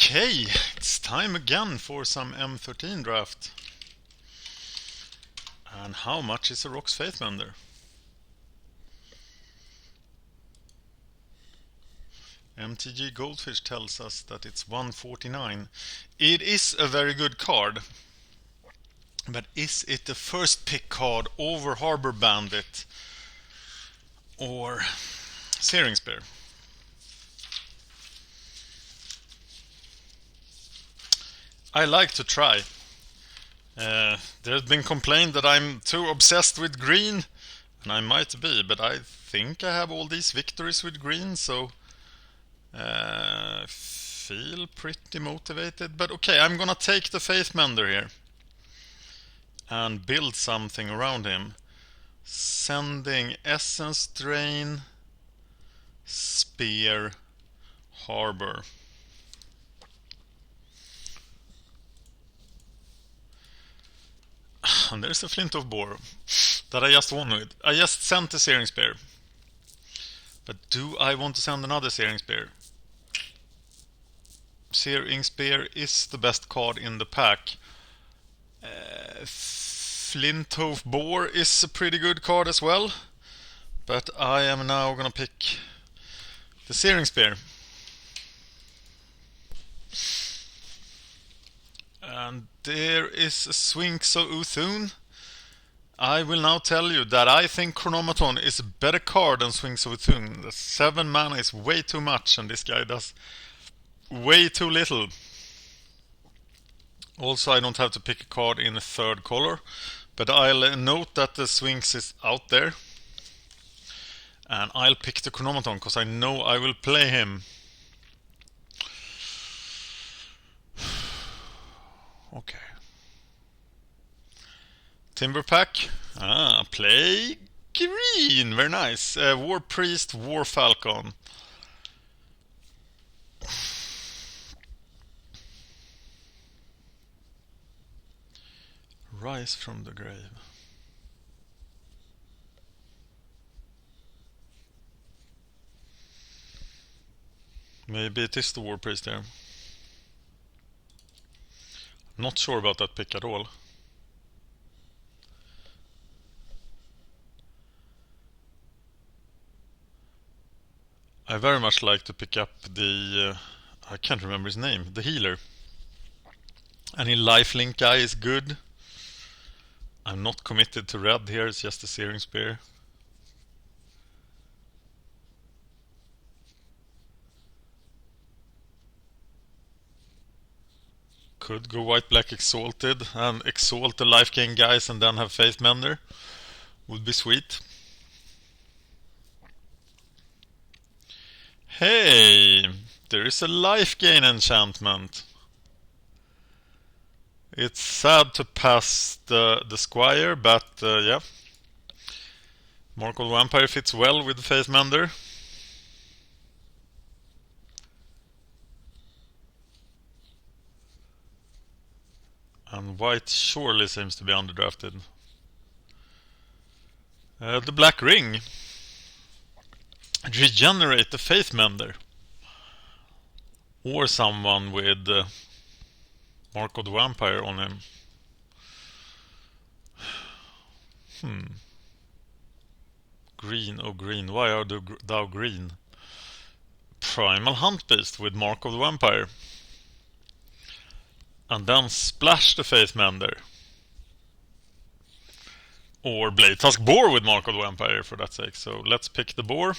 Okay, it's time again for some M13 draft. And how much is a Rhox Faithmender? MTG Goldfish tells us that it's 149. It is a very good card. But is it the first pick card over Harbor Bandit or Searing Spear? I like to try. There's been complained that I'm too obsessed with green, and I might be, but I think I have all these victories with green, so feel pretty motivated. But okay, I'm gonna take the Faithmender here and build something around him. Sending Essence Drain, Spear, Harbor. And there's a Flint of Boar that I just won with. I just sent a Searing Spear. But do I want to send another Searing Spear? Searing Spear is the best card in the pack. Flint of Boar is a pretty good card as well. But I am now gonna pick the Searing Spear. And there is a Sphinx of Uthun. I will now tell you that I think Chronomaton is a better card than Sphinx of Uthun. The 7 mana is way too much and this guy does way too little. Also, I don't have to pick a card in a third color, but I'll note that the Sphinx is out there. And I'll pick the Chronomaton because I know I will play him. Okay. Timber Pack. Play green. Very nice. War Priest, War Falcon. Rise from the grave. Maybe it is the War Priest there. Not sure about that pick at all. I very much like to pick up the... I can't remember his name. The healer. Any lifelink guy is good. I'm not committed to red here. It's just a Searing Spear. Could go white-black Exalted and exalt the lifegain guys and then have Faithmender. Would be sweet. Hey, there is a lifegain enchantment. It's sad to pass the Squire, but yeah. Mark of the Vampire fits well with the Faithmender. And white surely seems to be underdrafted. The Black Ring. Regenerate the Faithmender. Or someone with Mark of the Vampire on him. Green, oh green, why are thou green? Primal Hunt Beast with Mark of the Vampire. And then splash the Faithmender. Or Blade Tusk Boar with Mark of the Vampire for that sake. So let's pick the Boar.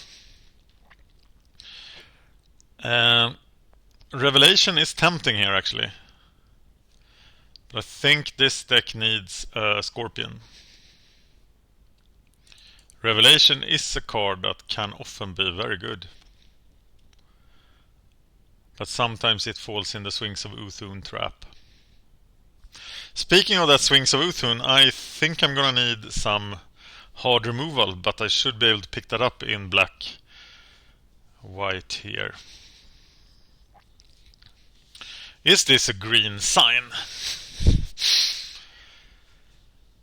Revelation is tempting here actually. But I think this deck needs a Scorpion. Revelation is a card that can often be very good. But sometimes it falls in the Sphinx of Uthun trap. Speaking of that Sphinx of Uthun, I think I'm gonna need some hard removal, but I should be able to pick that up in white here. Is this a green sign?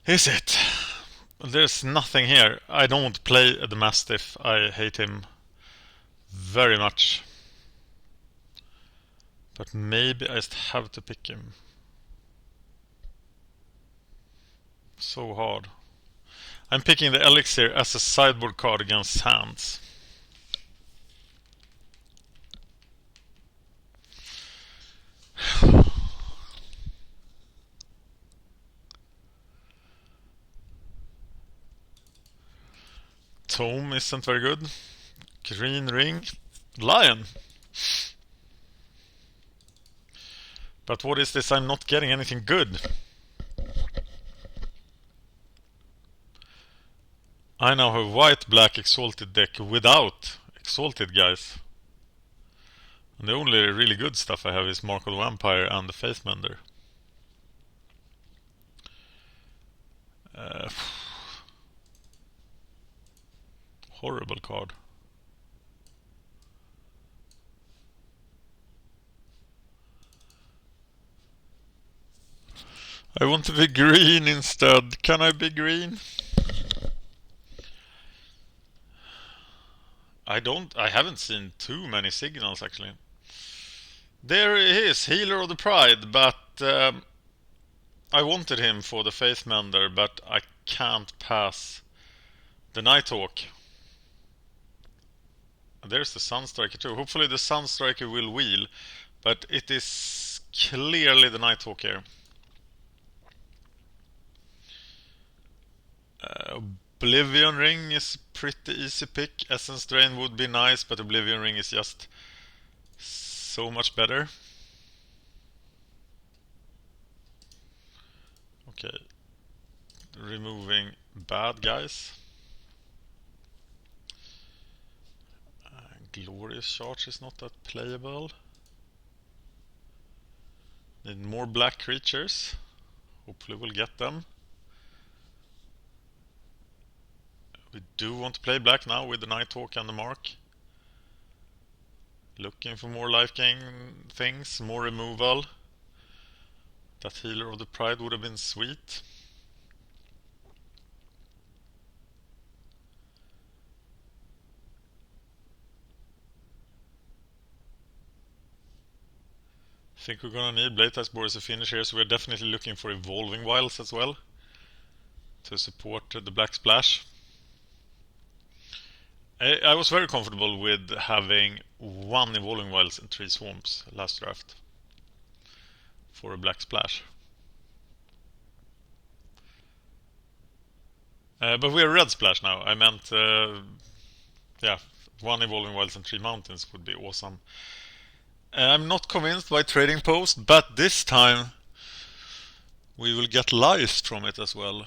Is it? There's nothing here. I don't play the Mastiff. I hate him very much. But maybe I just have to pick him. So hard. I'm picking the Elixir as a sideboard card against hands. Tome isn't very good. Green ring. Lion. But what is this? I'm not getting anything good. I now have white-black Exalted deck without Exalted guys. And the only really good stuff I have is Mark of the Vampire and the Faithmender. Horrible card. I want to be green instead. Can I be green? I haven't seen too many signals actually. There he is, Healer of the Pride, but I wanted him for the Faithmender, but I can't pass the Nighthawk. There's the Sunstriker too. Hopefully the Sunstriker will wheel, but it is clearly the Nighthawk here. Oblivion Ring is pretty easy pick. Essence Drain would be nice, but Oblivion Ring is just so much better. Okay. Removing bad guys. Glorious Charge is not that playable. Need more black creatures. Hopefully we'll get them. We do want to play black now with the Nighthawk and the Mark. Looking for more life gain things, more removal. That Healer of the Pride would have been sweet. I think we're gonna need Blade Boar as a finish here, so we're definitely looking for Evolving Wilds as well to support the Black Splash. I was very comfortable with having 1 Evolving Wilds and 3 Swamps last draft for a Black Splash. But we are Red Splash now. I meant, yeah, 1 Evolving Wilds and 3 Mountains would be awesome. I'm not convinced by Trading Post, but this time we will get life from it as well.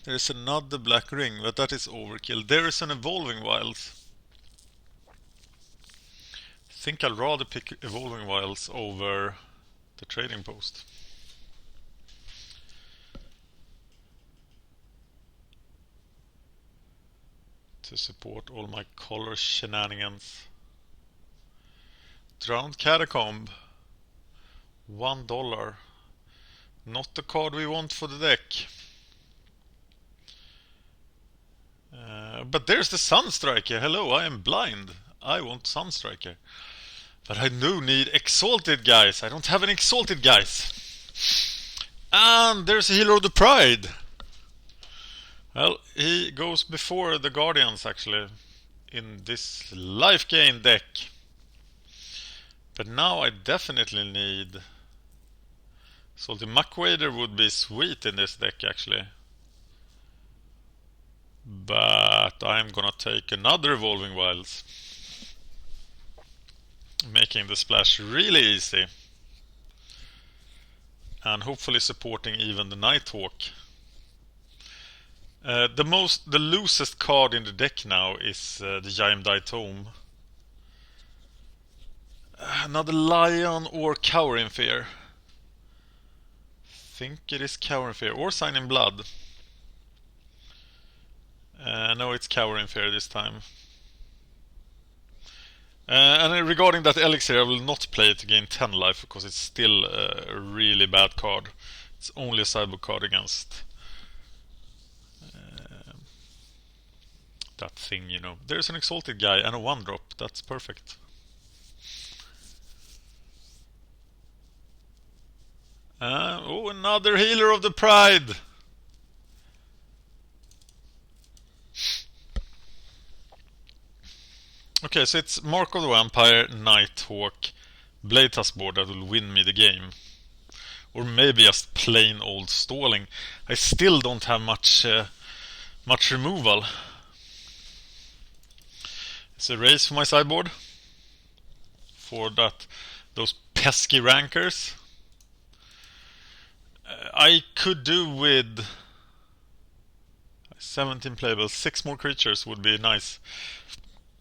There is another black ring, but that is overkill. There is an Evolving Wilds. I think I'll rather pick Evolving Wilds over the Trading Post. To support all my color shenanigans. Drowned Catacomb. $1. Not the card we want for the deck. But there's the Sunstriker. Hello, I am blind. I want Sunstriker. But I do need Exalted guys. I don't have any Exalted guys. And there's a Healer of the Pride. Well, he goes before the Guardians actually in this life gain deck. But now I definitely need Salty Muckwader would be sweet in this deck actually. But I'm gonna take another Evolving Wilds. Making the splash really easy. And hopefully supporting even the Nighthawk. The loosest card in the deck now is the Jayemdae Tome. Another Lion or Cower in Fear. Think it is Cower in Fear or Sign in Blood. No, it's Cower in Fear this time. And regarding that Elixir, I will not play it to gain 10 life because it's still a really bad card. It's only a sideboard card against that thing, you know. There's an Exalted guy and a 1-drop. That's perfect. Oh, another Healer of the Pride! Okay, so it's Mark of the Vampire, Nighthawk, Blade Tusk board that will win me the game. Or maybe just plain old stalling. I still don't have much removal. It's a race for my sideboard. For those pesky rankers. I could do with 17 playables. 6 more creatures would be nice.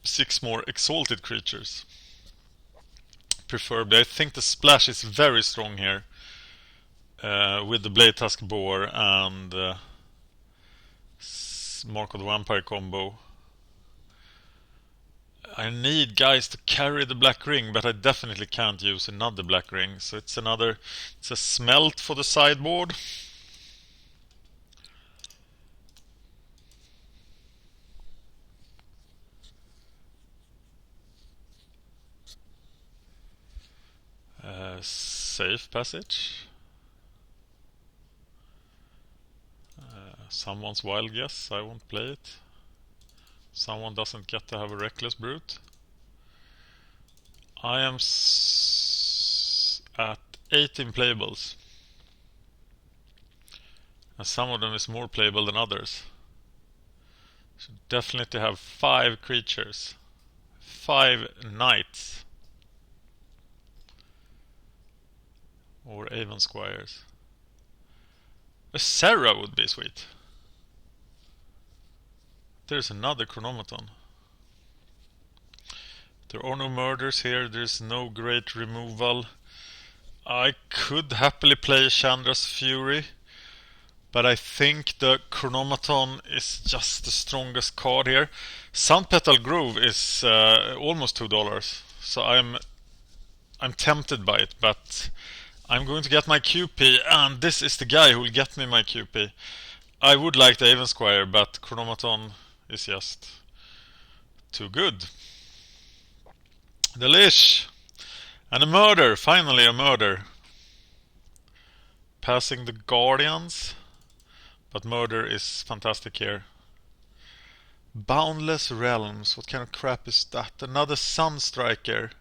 6 more exalted creatures. Preferably. I think the splash is very strong here. With the Blade Tusk Boar and Mark of the Vampire combo. I need guys to carry the black ring, but I definitely can't use another black ring. So it's a smelt for the sideboard. Safe passage. Someone's wild guess, I won't play it. Someone doesn't get to have a reckless brute. I am at 18 playables. And some of them is more playable than others. Should definitely have 5 creatures. 5 knights. Or Avon Squires. A Serra would be sweet. There's another Chronomaton. There are no murders here, there's no great removal. I could happily play Chandra's Fury, but I think the Chronomaton is just the strongest card here. Sunpetal Grove is almost $2, so I'm tempted by it, but I'm going to get my QP, and this is the guy who will get me my QP. I would like the Avon Squire, but Chronomaton is just too good. Delish! And a murder! Finally a murder. Passing the Guardians. But murder is fantastic here. Boundless Realms. What kind of crap is that? Another Sunstriker.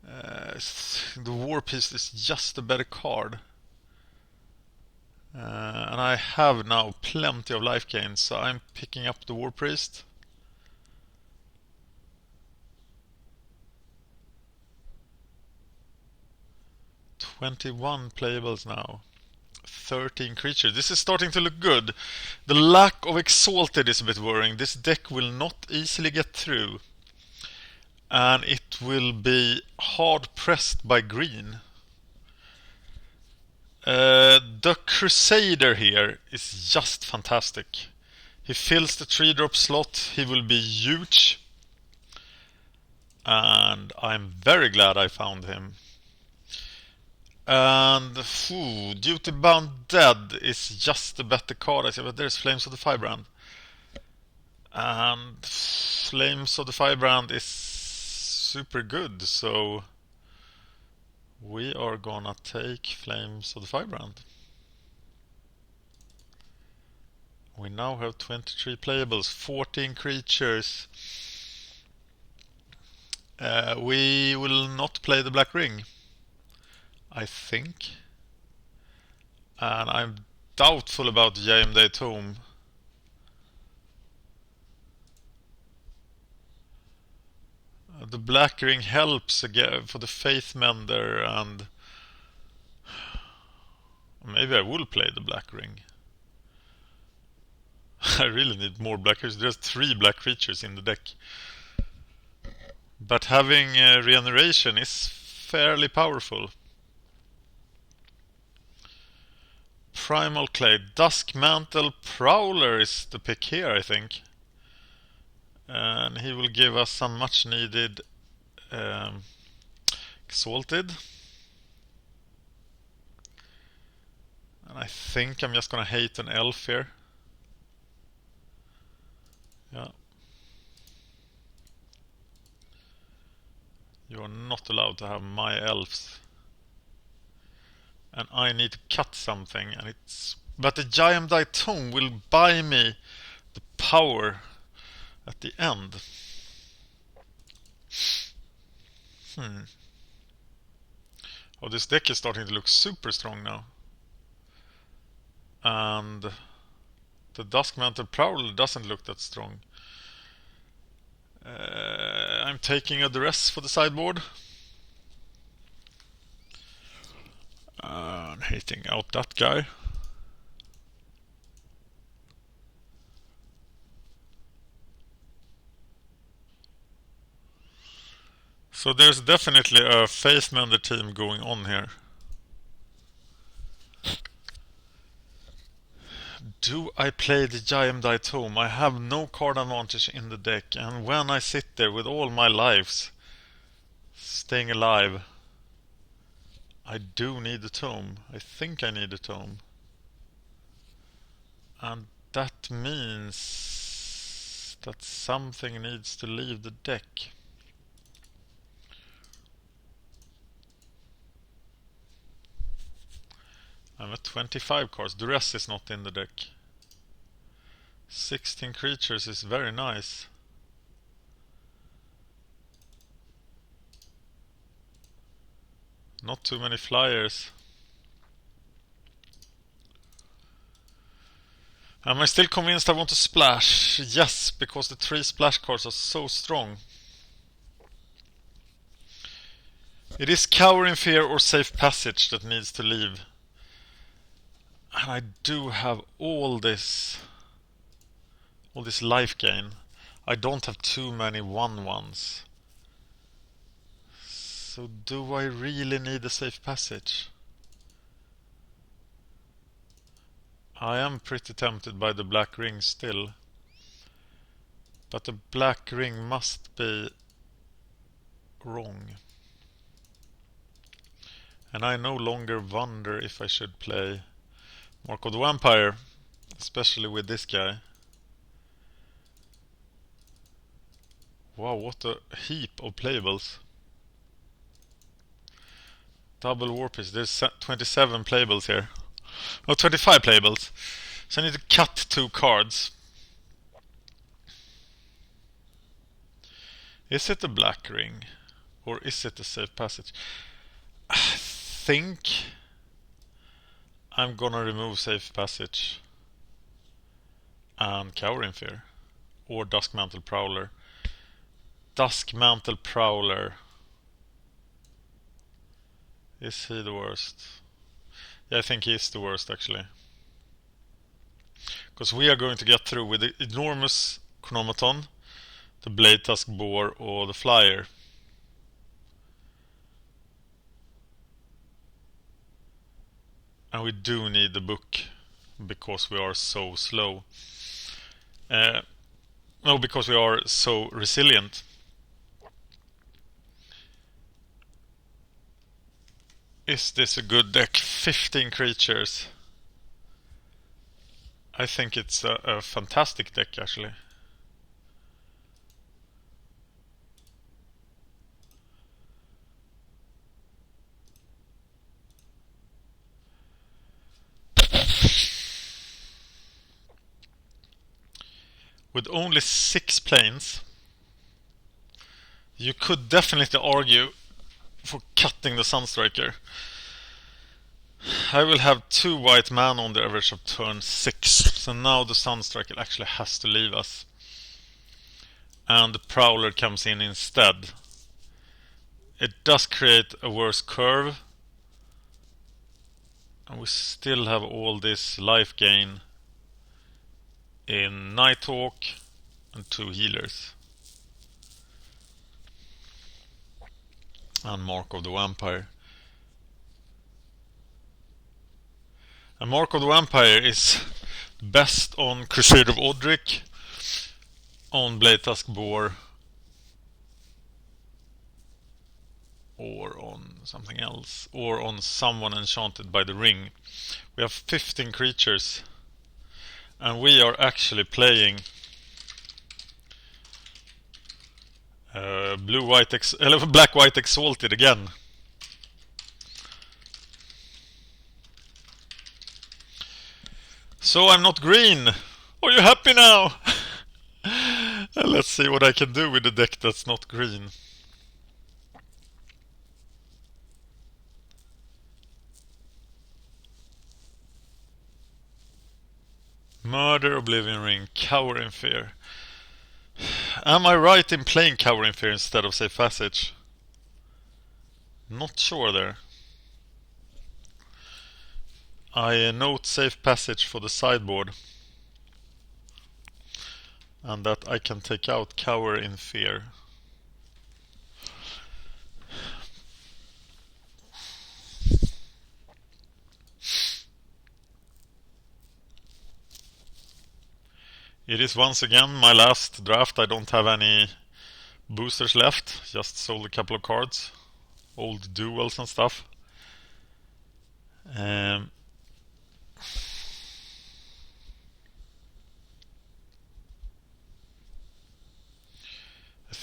The War Piece is just a better card. And I have now plenty of life gains, so I'm picking up the War Priest. $21 playables now. 13 creatures. This is starting to look good. The lack of Exalted is a bit worrying. This deck will not easily get through. And it will be hard pressed by green. The Crusader here is just fantastic. He fills the 3-drop slot. He will be huge. And I'm very glad I found him. And Duty Bound Dead is just a better card, I see, but there's Flames of the Firebrand. And Flames of the Firebrand is super good, so we are gonna take Flames of the Firebrand. We now have 23 playables, 14 creatures. We will not play the Black Ring, I think. And I'm doubtful about Jayemdae Tome. The Black Ring helps again for the Faithmender, and maybe I will play the Black Ring. I really need more black creatures. There's 3 black creatures in the deck. But having regeneration is fairly powerful. Primal Clay. Duskmantle Prowler is the pick here, I think. And he will give us some much needed Exalted. And I think I'm just gonna hate an elf here. Yeah. You are not allowed to have my elves. and I need to cut something, and but the Giant Tome will buy me the power at the end. Oh, this deck is starting to look super strong now. And the Duskmantle Prowler doesn't look that strong. I'm taking a duress for the sideboard. I'm hating out that guy. So there's definitely a Faithmender team going on here. Do I play the Giant Tome? I have no card advantage in the deck, and when I sit there with all my lives staying alive, I do need a tome. I think I need a tome. And that means that something needs to leave the deck. I'm at 25 cards. Duress is not in the deck. 16 creatures is very nice. Not too many flyers. Am I still convinced I want to splash? Yes, because the 3 splash cards are so strong. It is Cower in Fear or Safe Passage that needs to leave. And I do have all this life gain. I don't have too many 1/1s. So do I really need a Safe Passage? I am pretty tempted by the black ring still. But the black ring must be wrong. And I no longer wonder if I should play Mark of the Vampire, especially with this guy. Wow, what a heap of playables. Double Warpiece, there's 27 playables here. Oh, 25 playables. So I need to cut 2 cards. Is it a black ring? Or is it a Safe Passage? I think I'm gonna remove Safe Passage and Cower in Fear. Or Duskmantle Prowler. Duskmantle Prowler. Is he the worst? Yeah, I think he is the worst actually. Because we are going to get through with the enormous Chronomaton, the Blade Tusk Boar, or the Flyer. And we do need the book because we are so slow. No, because we are so resilient. Is this a good deck? 15 creatures. I think it's a fantastic deck actually. With only 6 planes, you could definitely argue for cutting the Sunstriker. I will have 2 white mana on the average of turn 6, so now the Sunstriker actually has to leave us. And the Prowler comes in instead. It does create a worse curve. And we still have all this life gain in Nighthawk and 2 healers. And Mark of the Vampire. And Mark of the Vampire is best on Crusade of Odric, on Blade Tusk Boar, or on something else, or on someone enchanted by the ring. We have 15 creatures, and we are actually playing Black White Exalted again. So I'm not green. Are you happy now? Let's see what I can do with the deck that's not green. Murder, Oblivion Ring, Cower in Fear. Am I right in playing Cower in Fear instead of Safe Passage? Not sure there. I note Safe Passage for the sideboard. And that I can take out Cower in Fear. It is once again my last draft. I don't have any boosters left. Just sold a couple of cards. Old duels and stuff. I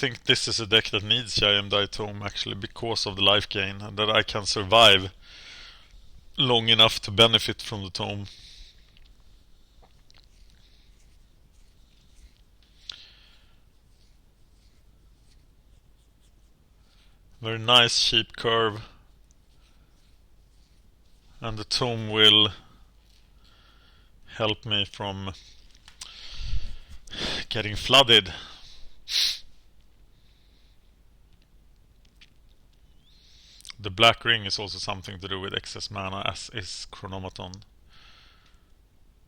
think this is a deck that needs Giant Die Tome actually because of the life gain and that I can survive long enough to benefit from the tome. Very nice cheap curve. And the tome will help me from getting flooded. The black ring is also something to do with excess mana, as is Chronomaton.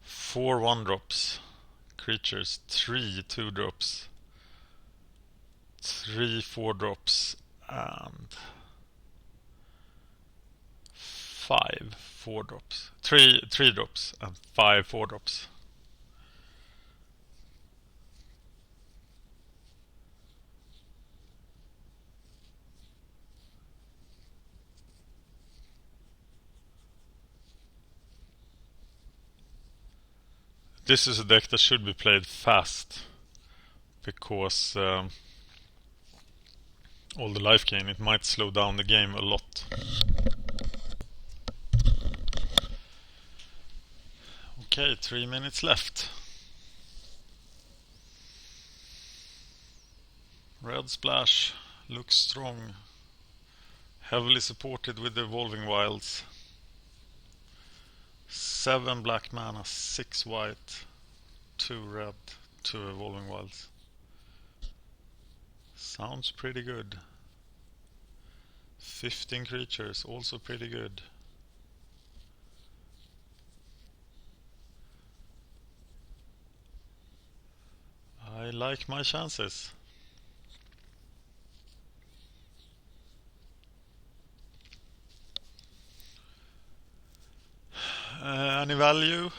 4 1-drops. Creatures. 3 2-drops. 3 4-drops. And 5 4-drops. 3 3-drops and 5 4-drops. This is a deck that should be played fast because all the life gain, it might slow down the game a lot. Okay, 3 minutes left. Red splash looks strong. Heavily supported with the Evolving Wilds. 7 black mana, 6 white, 2 red, 2 Evolving Wilds. Sounds pretty good. 15 creatures, also pretty good. I like my chances. Any value?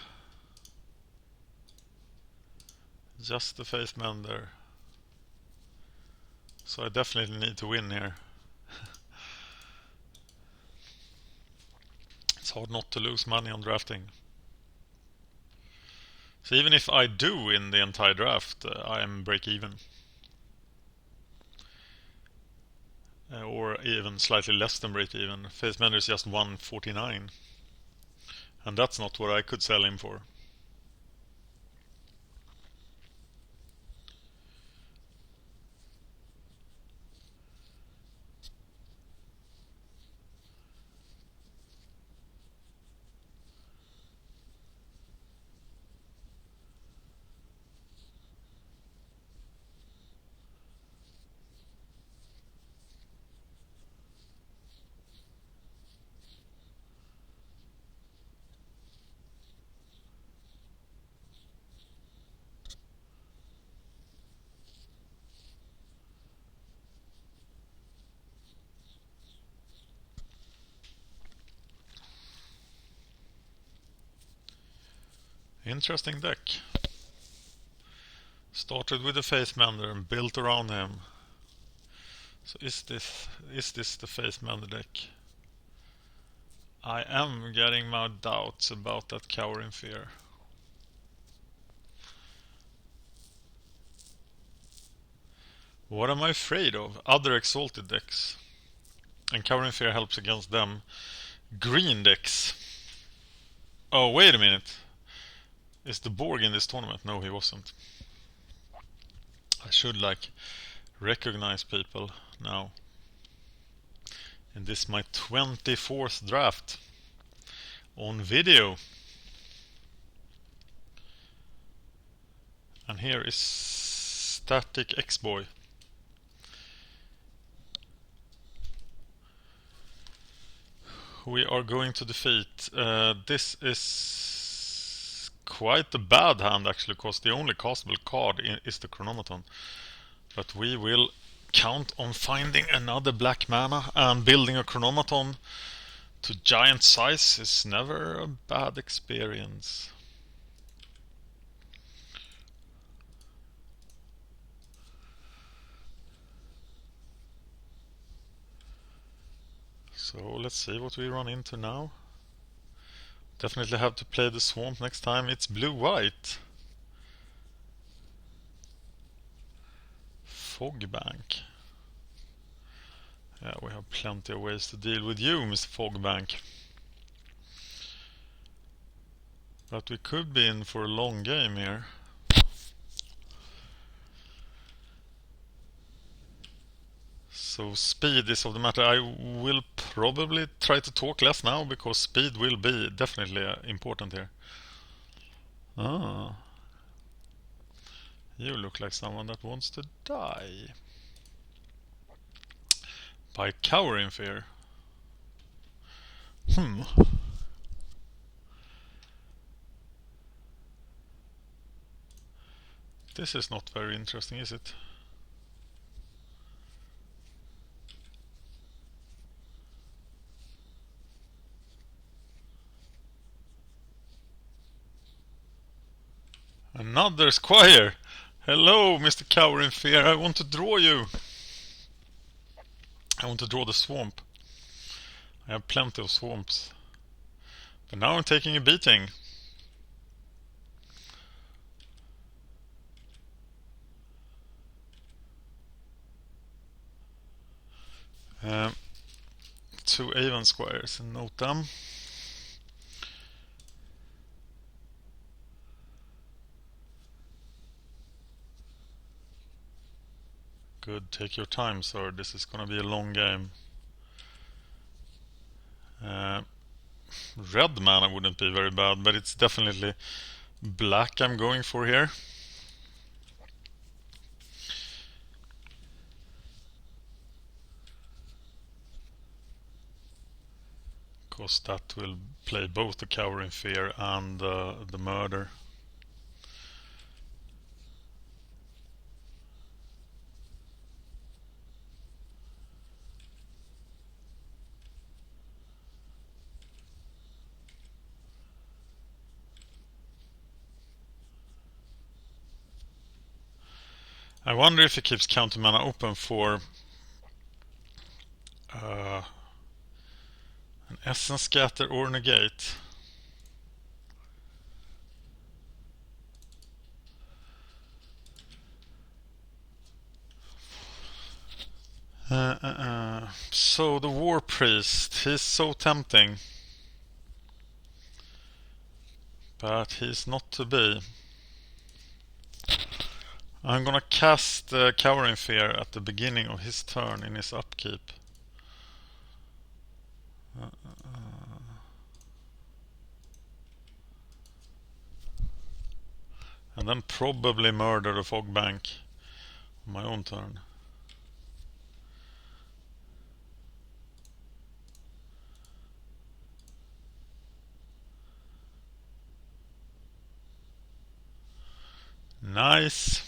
Just the Faithmender. So I definitely need to win here. It's hard not to lose money on drafting. So even if I do win the entire draft, I am break even. Or even slightly less than break even. Faithmender is just 149. And that's not what I could sell him for. Interesting deck. Started with the Faithmender and built around him. So is this the Faithmender deck? I am getting my doubts about that Cower in Fear. What am I afraid of? Other Exalted decks. And Cower in Fear helps against them. Green decks. Oh, wait a minute. Is the Borg in this tournament? No, he wasn't. I should recognize people now. And this is my 24th draft on video. And here is Static X-Boy. We are going to defeat. This is quite a bad hand actually, because the only castable card is the Chronomaton. But we will count on finding another black mana, and building a Chronomaton to giant size is never a bad experience. So let's see what we run into now. Definitely have to play the Swamp next time. It's blue-white. Fogbank. Yeah, we have plenty of ways to deal with you, Mr. Fogbank. But we could be in for a long game here. So speed is of the matter. I will probably try to talk less now, because speed will be definitely important here. Ah. You look like someone that wants to die. By cower in fear. This is not very interesting, is it? Another squire! Hello, Mr. Cower in Fear, I want to draw you! I want to draw the swamp. I have plenty of swamps. But now I'm taking a beating. Two Avon squires, and note them. Good, take your time, sir. This is gonna be a long game. Red mana wouldn't be very bad, but it's definitely black I'm going for here. Because that will play both the Cower in Fear and the Murder. I wonder if he keeps counter mana open for an Essence Scatter or Negate. So the War Priest, he's so tempting. But he's not to be. I'm gonna cast Cower in Fear at the beginning of his turn in his upkeep. And then probably murder the Fogbank on my own turn. Nice.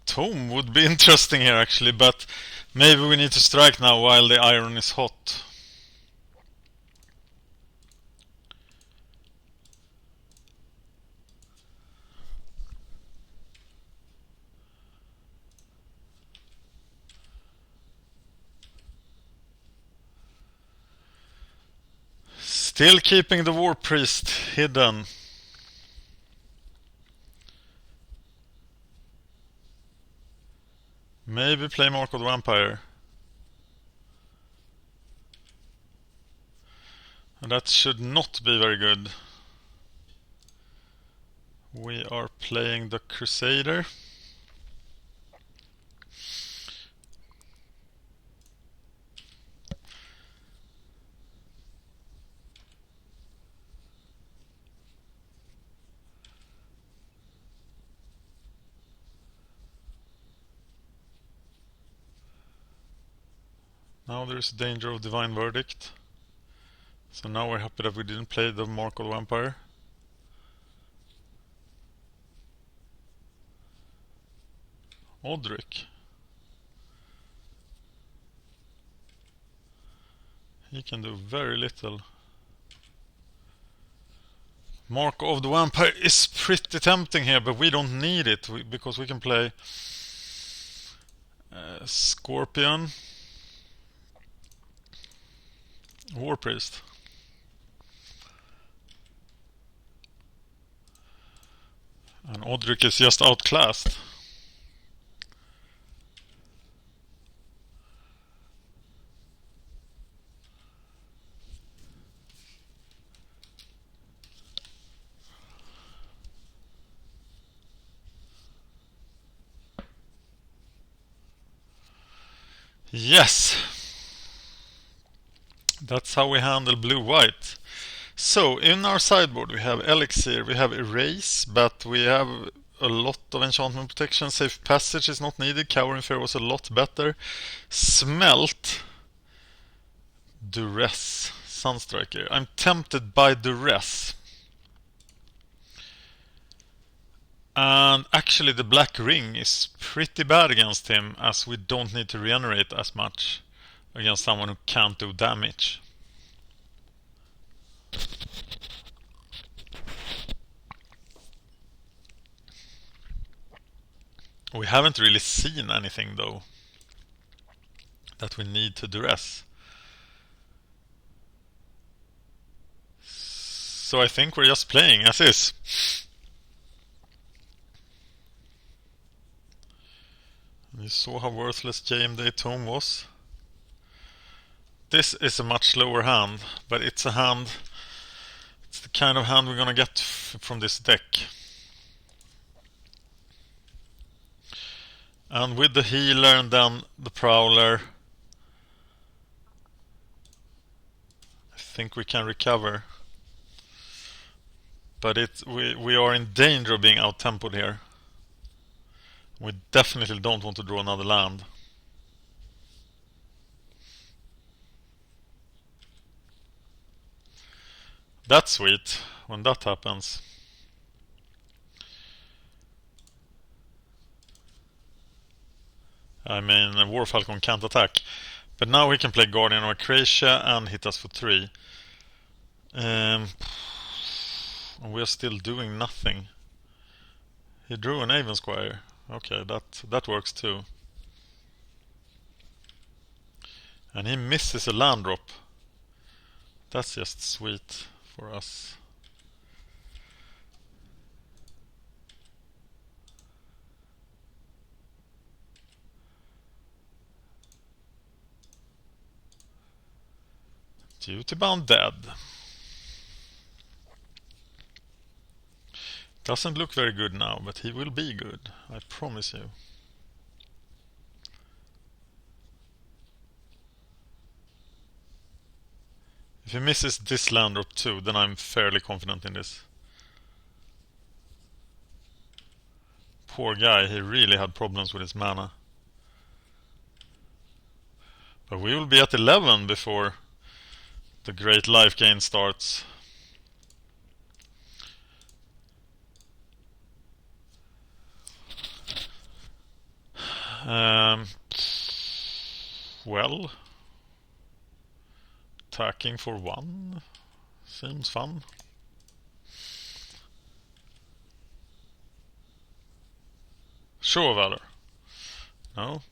Tome would be interesting here actually, but maybe we need to strike now while the iron is hot. Still keeping the War Priest hidden. Maybe play Mark of the Vampire. And that should not be very good. We are playing the Crusader. Now there's danger of Divine Verdict. So now we're happy that we didn't play the Mark of the Vampire. Odric. He can do very little. Mark of the Vampire is pretty tempting here, but we don't need it because we can play Scorpion, War Priest. And Odric is just outclassed. Yes, that's how we handle blue-white. So in our sideboard we have Elixir, we have Erase, but we have a lot of enchantment protection. Safe Passage is not needed. Cowering Fear was a lot better. Smelt, Duress, Sunstriker. I'm tempted by Duress. And actually the Black Ring is pretty bad against him, as we don't need to regenerate as much against someone who can't do damage. We haven't really seen anything though that we need to duress. So I think we're just playing as is. You saw how worthless JMD Tome was. This is a much slower hand, but it's a hand. It's the kind of hand we're gonna get from this deck. And with the healer and then the prowler, I think we can recover. But we are in danger of being out-tempoed here. We definitely don't want to draw another land. That's sweet when that happens. I mean, Warfalcon can't attack. But now we can play Guardian of Acacia and hit us for 3. And we're still doing nothing. He drew an Aven Squire. Okay, that works too. And he misses a land drop. That's just sweet for us. Duty-bound dead. Doesn't look very good now, but he will be good, I promise you. If he misses this land drop too, then I'm fairly confident in this. Poor guy, he really had problems with his mana. But we will be at 11 before the great life gain starts. Well, attacking for 1 seems fun. Show of Valor. No.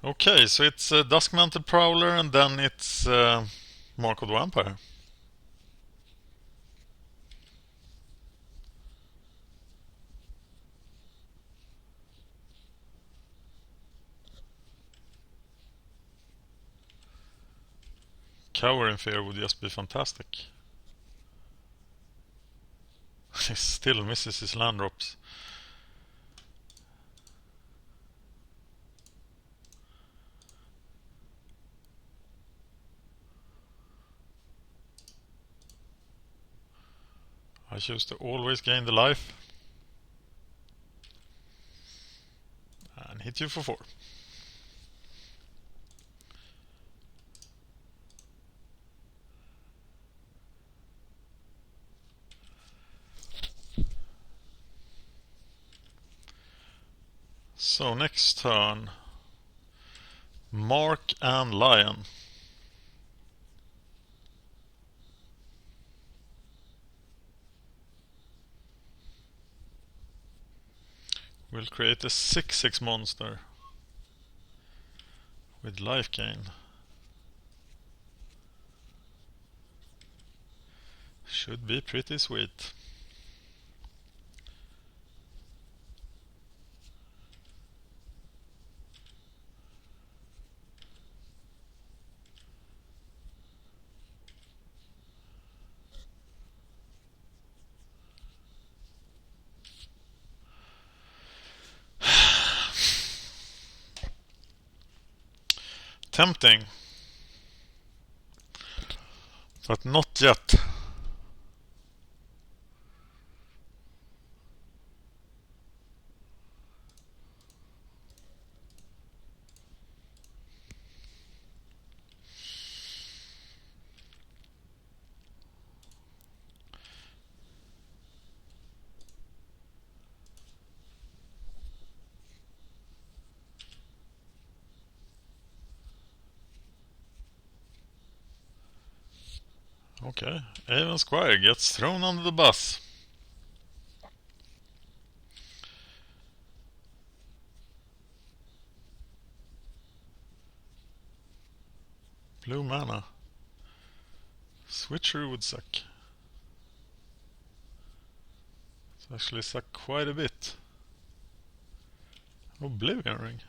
Okay, so it's Dusk-Mantled Prowler, and then it's Mark of the Vampire. Cower in Fear would just be fantastic. He still misses his land drops. I choose to always gain the life. And hit you for 4. So next turn, Mark and Lion. We'll create a 6/6 monster with life gain. Should be pretty sweet. Tempting, but not yet. Okay, Avon Squire gets thrown under the bus. Blue mana. Switcher would suck. It's actually suck quite a bit. Oblivion Ring.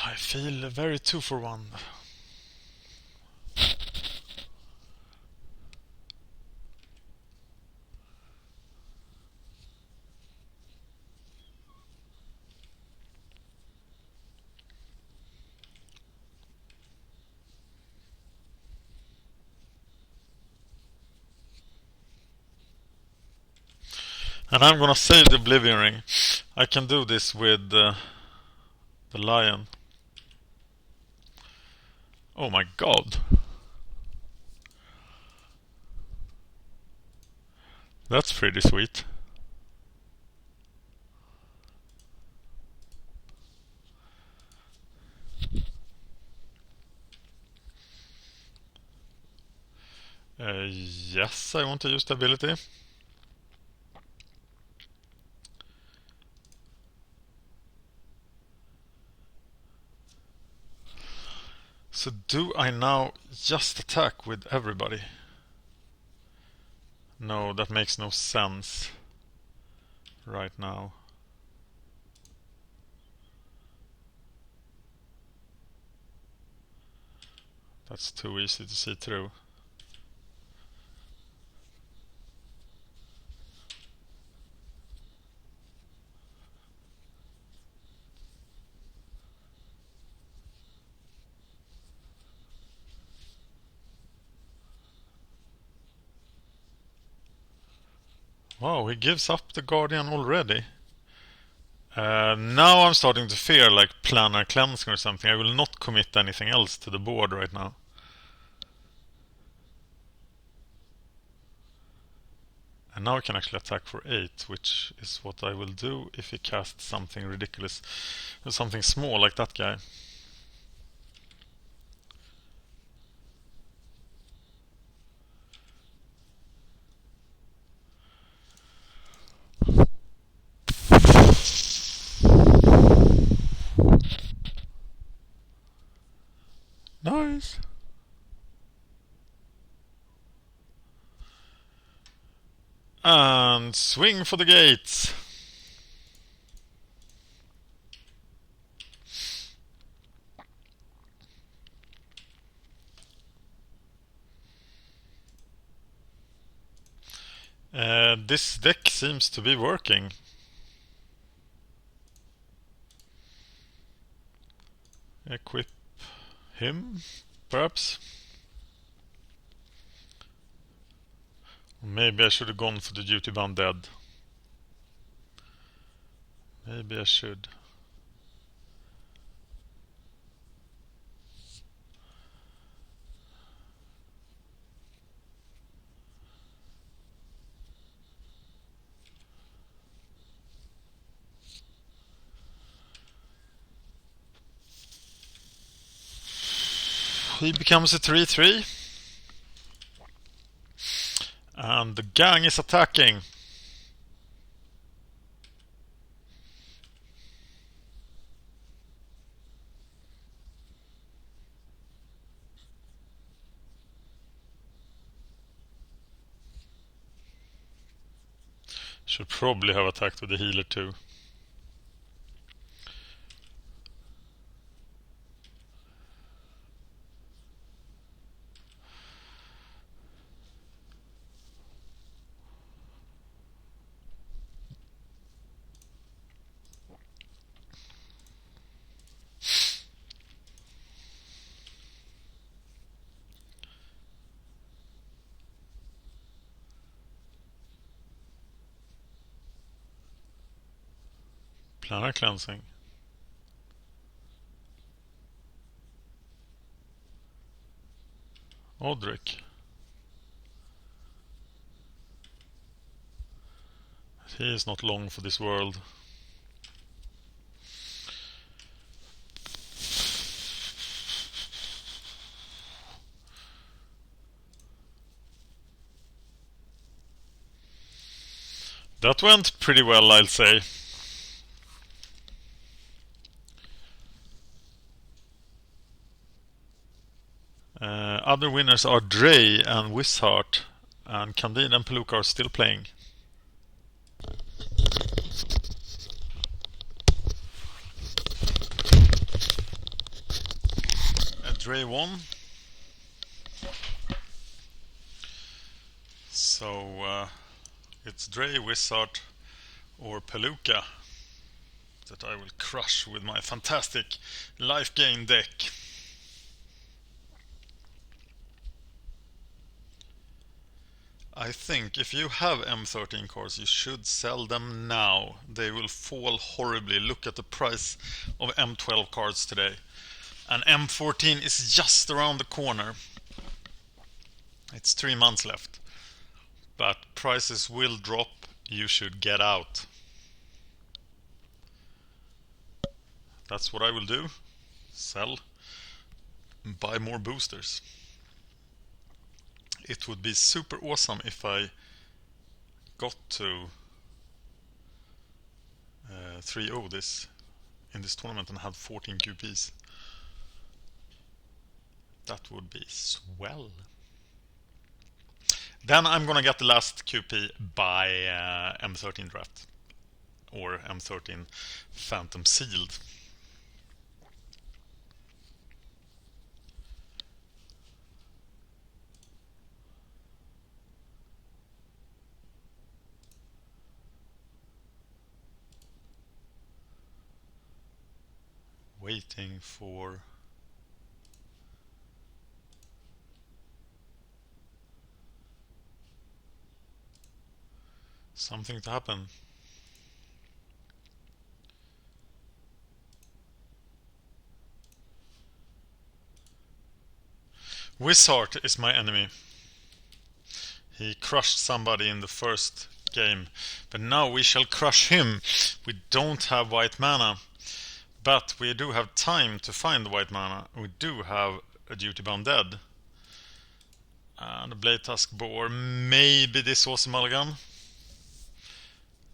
I feel very 2-for-1. And I'm gonna save the Oblivion Ring. I can do this with the Lion. Oh my god. That's pretty sweet. Yes, I want to use the ability. So do I now just attack with everybody? No, that makes no sense right now. That's too easy to see through. Wow, he gives up the Guardian already. Now I'm starting to fear like planar cleansing or something. I will not commit anything else to the board right now. And now I can actually attack for 8, which is what I will do if he casts something ridiculous. Or something small like that guy. Nice. And swing for the gates. This deck seems to be working. Equip him, perhaps. Maybe I should have gone for the duty bound dead. Maybe I should. He becomes a 3-3. And the gang is attacking. Should probably have attacked with the healer too. Planar cleansing. Odric. He is not long for this world. That went pretty well, I'll say. Other winners are Dre and Wishart, and Candide and Peluca are still playing. Dre won. So it's Dre, Wishart or Peluca that I will crush with my fantastic life gain deck. I think if you have M13 cards, you should sell them now. They will fall horribly. Look at the price of M12 cards today. And M14 is just around the corner. It's 3 months left. But prices will drop. You should get out. That's what I will do. Sell. Buy more boosters. It would be super awesome if I got to 3-0 this in this tournament and had 14 QPs. That would be swell. Then I'm gonna get the last QP by M13 Draft or M13 Phantom Sealed. Waiting for something to happen. Wishart is my enemy. He crushed somebody in the first game, but now we shall crush him. We don't have white mana. But we do have time to find the white mana. We do have a duty bound dead. And a Blade Tusk Boar. Maybe this was a mulligan.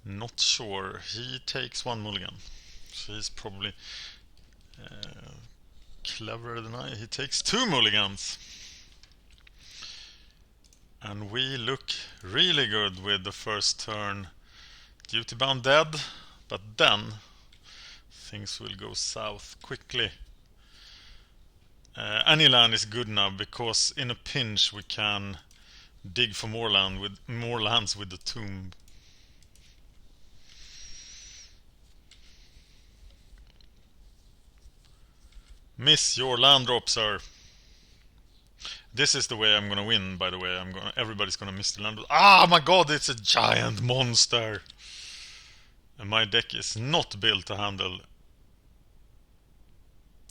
Not sure. He takes one mulligan. So he's probably cleverer than I. He takes 2 mulligans. And we look really good with the first turn. Duty bound dead, but then things will go south quickly. Any land is good now because in a pinch we can dig for more lands with the tomb. Miss your land drop, sir. This is the way I'm gonna win, by the way. Everybody's gonna miss the land drop. Ah, my god, it's a giant monster! And my deck is not built to handle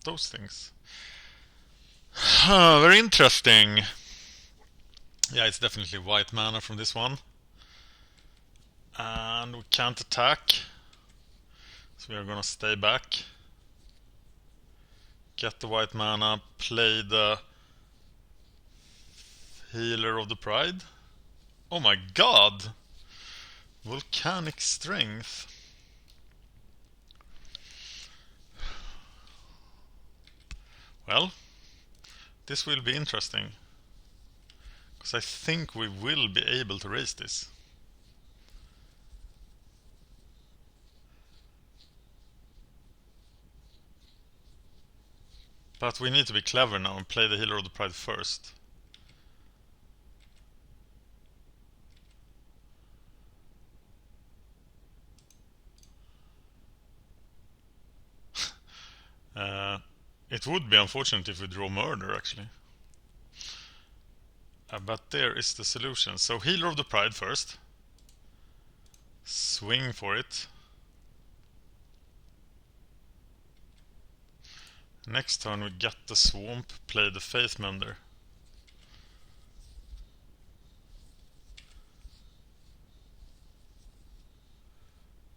those things. Very interesting. Yeah, it's definitely white mana from this one. And we can't attack. So we are gonna stay back. Get the white mana, play the Healer of the Pride. Oh my god! Volcanic Strength. Well, this will be interesting. Because I think we will be able to raise this. But we need to be clever now and play the Healer of the Pride first. It would be unfortunate if we draw Murder, actually. But there is the solution. So Healer of the Pride first. Swing for it. Next turn we get the Swamp, play the Faithmender.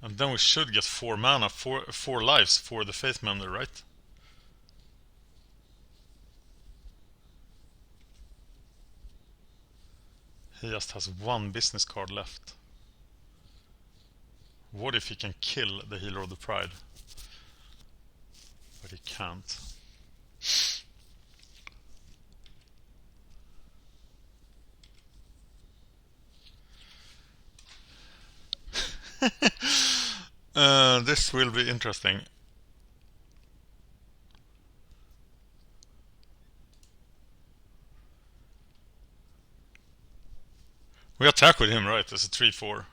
And then we should get 4 mana, 4 lives for the Faithmender, right? He just has 1 business card left. What if he can kill the Healer of the Pride? But he can't. This will be interesting. We attack with him, right? As a 3-4.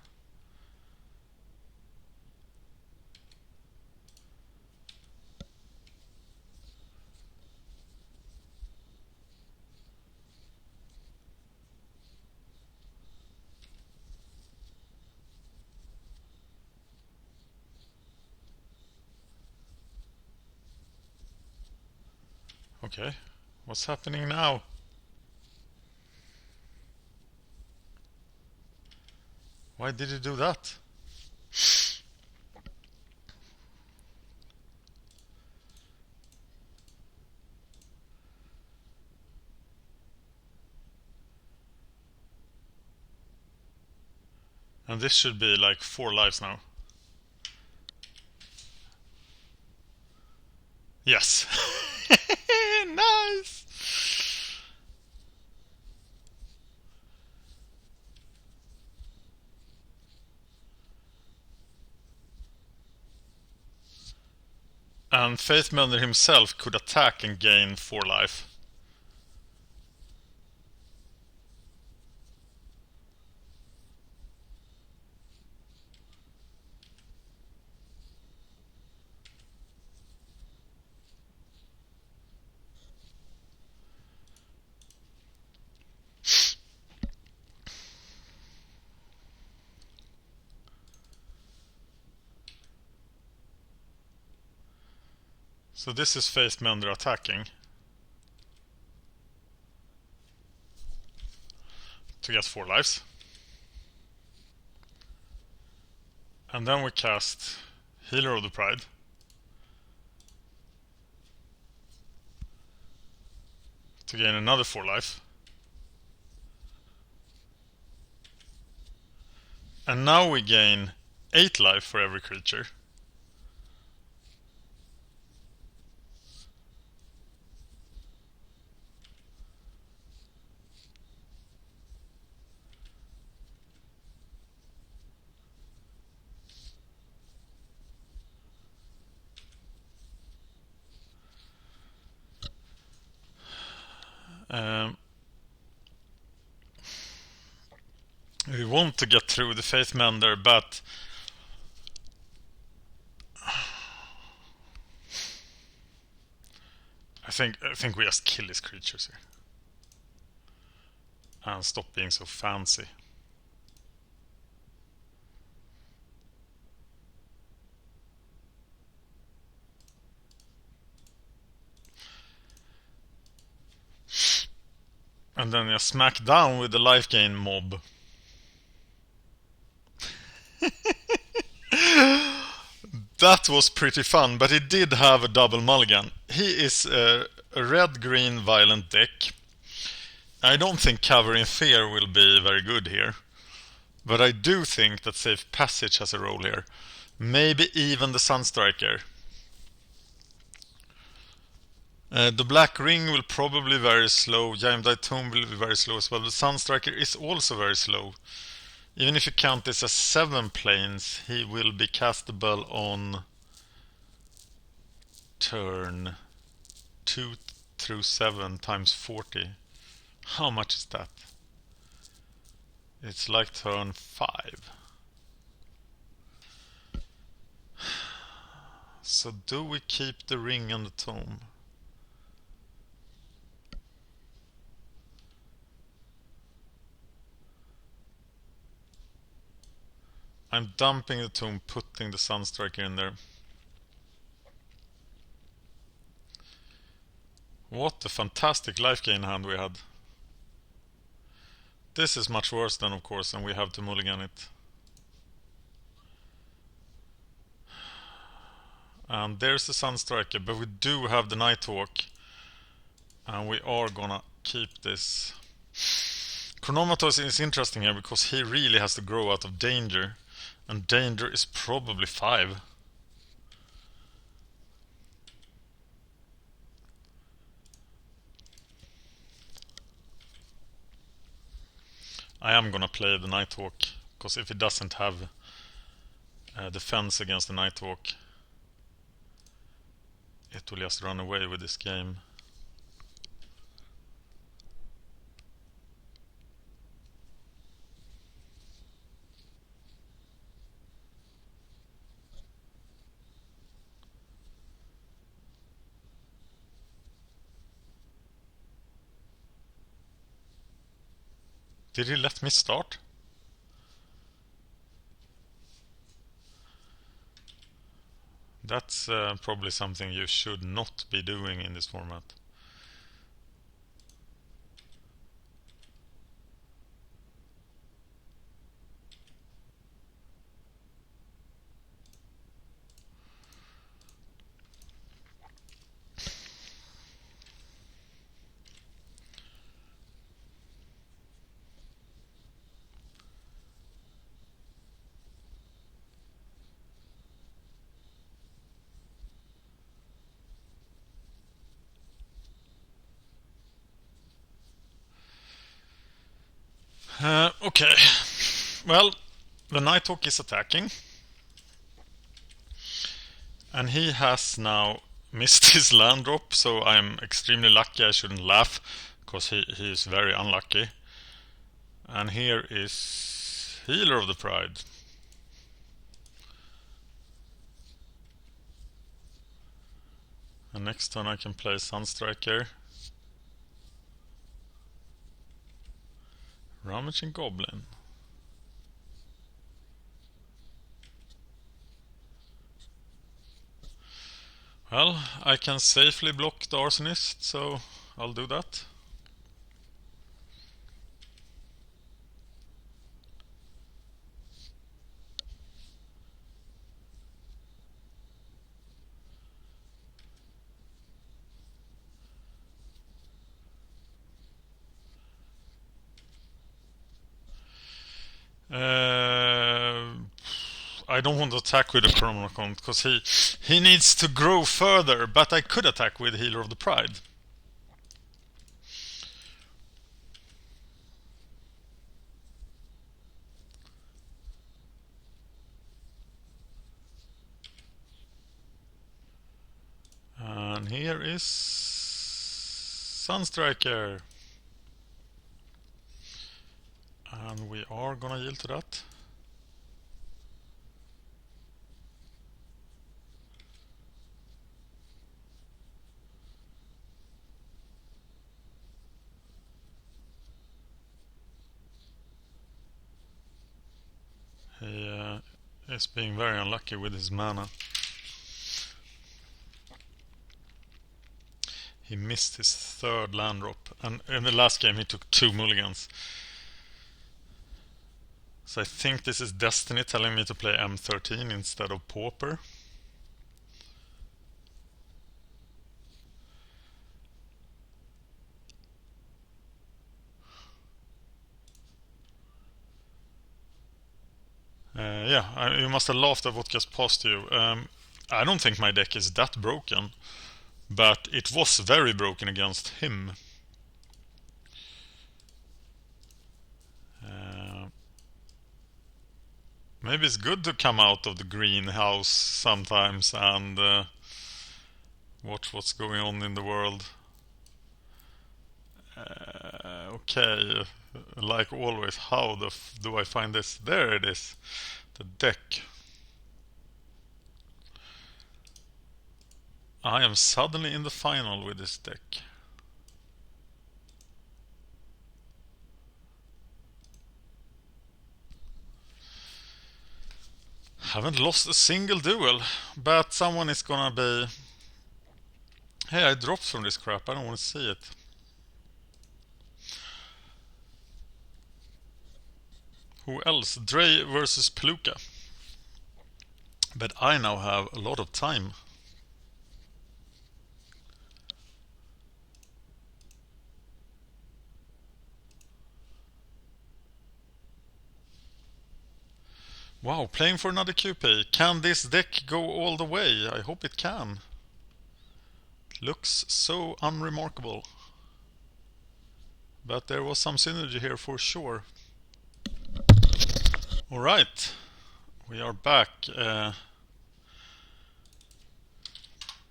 Okay, what's happening now? Why did you do that? And this should be like 4 lives now. Yes. Nice. And Faithmender himself could attack and gain 4 life. So this is Faithmender attacking to get 4 lives. And then we cast Healer of the Pride. To gain another 4 life. And now we gain 8 life for every creature. We want to get through the Faithmender, but I think we just kill these creatures here and stop being so fancy. And then you smack down with the life gain mob. That was pretty fun, but he did have a double mulligan. He is a red-green violent deck. I don't think Cover in Fear will be very good here. But I do think that Safe Passage has a role here. Maybe even the Sunstriker. The Black Ring will probably be very slow. Jayemdae Tomb will be very slow as well. The Sunstriker is also very slow. Even if you count this as 7 planes, he will be castable on turn 2 through 7 times 40. How much is that? It's like turn 5. So do we keep the ring and the tomb? I'm dumping the tomb, putting the Sunstriker in there. What a fantastic life gain hand we had. This is much worse than, of course, and we have to mulligan it. And there's the Sunstriker, but we do have the Nighthawk. And we are gonna keep this. Chronomatos is interesting here because he really has to grow out of danger. And danger is probably 5. I am gonna play the Nighthawk, because if he doesn't have defense against the Nighthawk, it will just run away with this game. Did he let me start? That's probably something you should not be doing in this format. Okay, well, the Nighthawk is attacking. And he has now missed his land drop, so I'm extremely lucky. I shouldn't laugh, because he is very unlucky. And here is Healer of the Pride. And next turn I can play Sunstriker. Rummaging Goblin. Well, I can safely block the Arsonist, so I'll do that. I don't want to attack with the Chronomacon because he needs to grow further, but I could attack with Healer of the Pride. And here is Sunstriker. And we are gonna yield to that. He is being very unlucky with his mana. He missed his third land drop, and in the last game he took 2 mulligans. So I think this is Destiny telling me to play M13 instead of Pauper. You must have laughed at what just passed you. I don't think my deck is that broken, but it was very broken against him. Maybe it's good to come out of the greenhouse sometimes and watch what's going on in the world. Okay, like always, how the do I find this? There it is, the deck. I am suddenly in the final with this deck. Haven't lost a single duel, but someone is gonna be... Hey, I dropped from this crap, I don't want to see it. Who else? Dre versus Peluca. But I now have a lot of time. Wow, playing for another QP. Can this deck go all the way? I hope it can. It looks so unremarkable. But there was some synergy here for sure. Alright, we are back.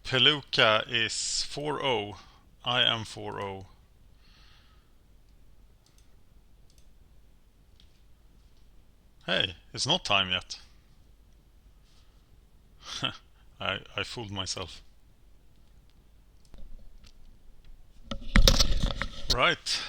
Peluca is 4-0. I am 4-0. Hey, it's not time yet. I fooled myself. Right.